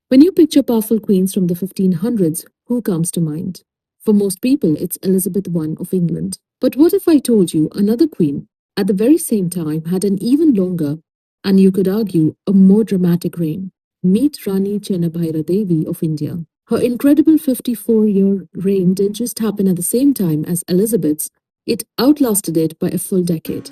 When you picture powerful queens from the 1500s, who comes to mind? For most people, it's Elizabeth I of England. But what if I told you another queen, at the very same time, had an even longer, and you could argue, a more dramatic reign? Meet Rani Chennabhairadevi of India. Her incredible 54-year reign didn't just happen at the same time as Elizabeth's, it outlasted it by a full decade.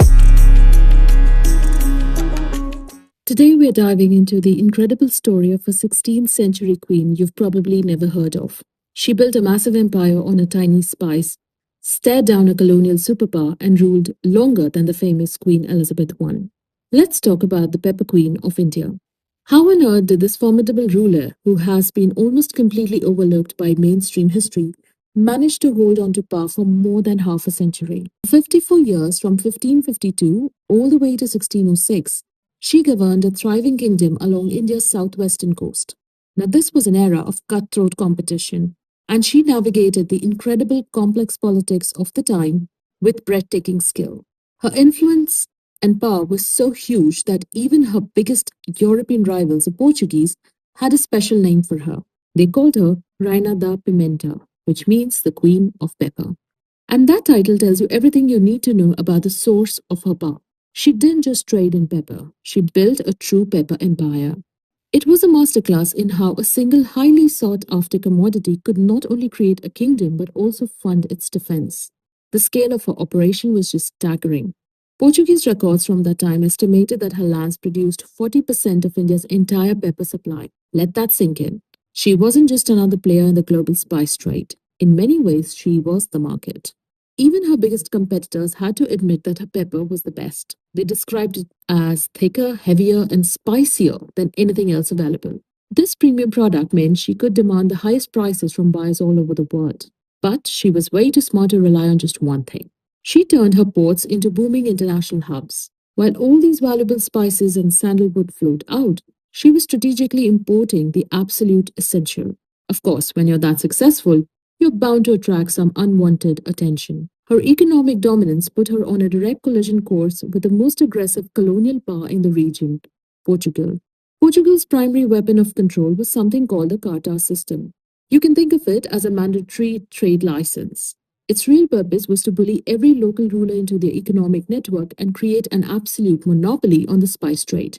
Today, we're diving into the incredible story of a 16th century queen you've probably never heard of. She built a massive empire on a tiny spice, stared down a colonial superpower, and ruled longer than the famous Queen Elizabeth I. Let's talk about the Pepper Queen of India. How on earth did this formidable ruler, who has been almost completely overlooked by mainstream history, manage to hold on to power for more than half a century? For 54 years, from 1552 all the way to 1606, she governed a thriving kingdom along India's southwestern coast. Now, this was an era of cutthroat competition, and she navigated the incredible complex politics of the time with breathtaking skill. Her influence and power was so huge that even her biggest European rivals, the Portuguese, had a special name for her. They called her Rainha da Pimenta, which means the Queen of Pepper. And that title tells you everything you need to know about the source of her power. She didn't just trade in pepper, she built a true pepper empire. It was a masterclass in how a single highly sought after commodity could not only create a kingdom but also fund its defense. The scale of her operation was just staggering. Portuguese records from that time estimated that her lands produced 40% of India's entire pepper supply. Let that sink in. She wasn't just another player in the global spice trade. In many ways, she was the market. Even her biggest competitors had to admit that her pepper was the best. They described it as thicker, heavier, and spicier than anything else available. This premium product meant she could demand the highest prices from buyers all over the world. But she was way too smart to rely on just one thing. She turned her ports into booming international hubs. While all these valuable spices and sandalwood flowed out, she was strategically importing the absolute essential. Of course, when you're that successful, you're bound to attract some unwanted attention. Her economic dominance put her on a direct collision course with the most aggressive colonial power in the region, Portugal. Portugal's primary weapon of control was something called the Carta system. You can think of it as a mandatory trade license. Its real purpose was to bully every local ruler into their economic network and create an absolute monopoly on the spice trade.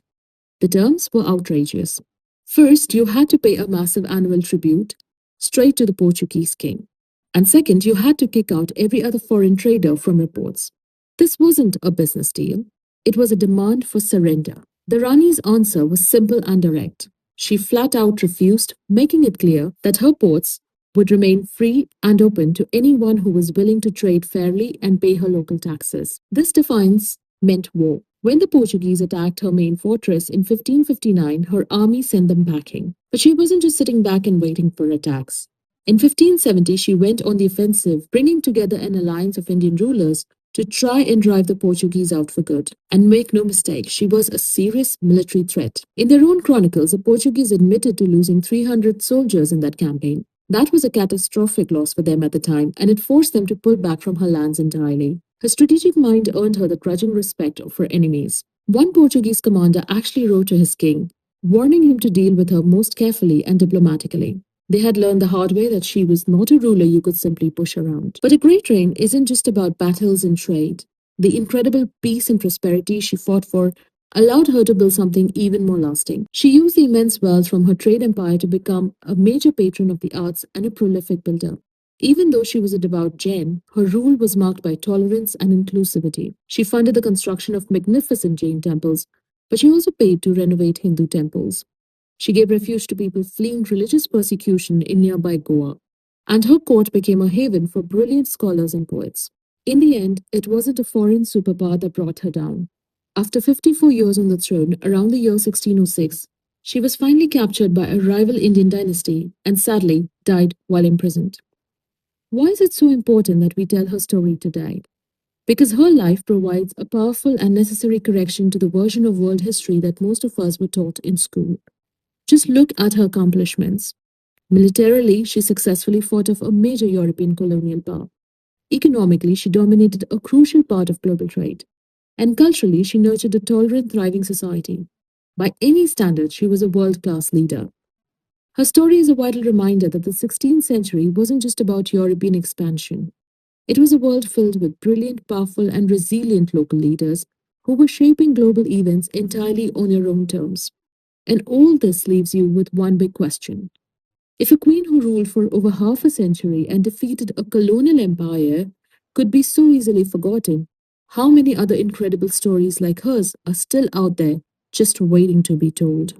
The terms were outrageous. First, you had to pay a massive annual tribute straight to the Portuguese king. And second, you had to kick out every other foreign trader from your ports. This wasn't a business deal, it was a demand for surrender. The Rani's answer was simple and direct. She flat out refused, making it clear that her ports would remain free and open to anyone who was willing to trade fairly and pay her local taxes. This defiance meant war. When the Portuguese attacked her main fortress in 1559, her army sent them packing. But she wasn't just sitting back and waiting for attacks. In 1570, she went on the offensive, bringing together an alliance of Indian rulers to try and drive the Portuguese out for good. And make no mistake, she was a serious military threat. In their own chronicles, the Portuguese admitted to losing 300 soldiers in that campaign. That was a catastrophic loss for them at the time, and it forced them to pull back from her lands entirely. Her strategic mind earned her the grudging respect of her enemies. One Portuguese commander actually wrote to his king, warning him to deal with her most carefully and diplomatically. They had learned the hard way that she was not a ruler you could simply push around. But a great reign isn't just about battles and trade. The incredible peace and prosperity she fought for allowed her to build something even more lasting. She used the immense wealth from her trade empire to become a major patron of the arts and a prolific builder. Even though she was a devout Jain, her rule was marked by tolerance and inclusivity. She funded the construction of magnificent Jain temples, but she also paid to renovate Hindu temples. She gave refuge to people fleeing religious persecution in nearby Goa, and her court became a haven for brilliant scholars and poets. In the end, it wasn't a foreign superpower that brought her down. After 54 years on the throne, around the year 1606, she was finally captured by a rival Indian dynasty and sadly died while imprisoned. Why is it so important that we tell her story today? Because her life provides a powerful and necessary correction to the version of world history that most of us were taught in school. Just look at her accomplishments. Militarily, she successfully fought off a major European colonial power. Economically, she dominated a crucial part of global trade. And culturally, she nurtured a tolerant, thriving society. By any standard, she was a world-class leader. Her story is a vital reminder that the 16th century wasn't just about European expansion. It was a world filled with brilliant, powerful, and resilient local leaders who were shaping global events entirely on their own terms. And all this leaves you with one big question. If a queen who ruled for over half a century and defeated a colonial empire could be so easily forgotten, how many other incredible stories like hers are still out there just waiting to be told?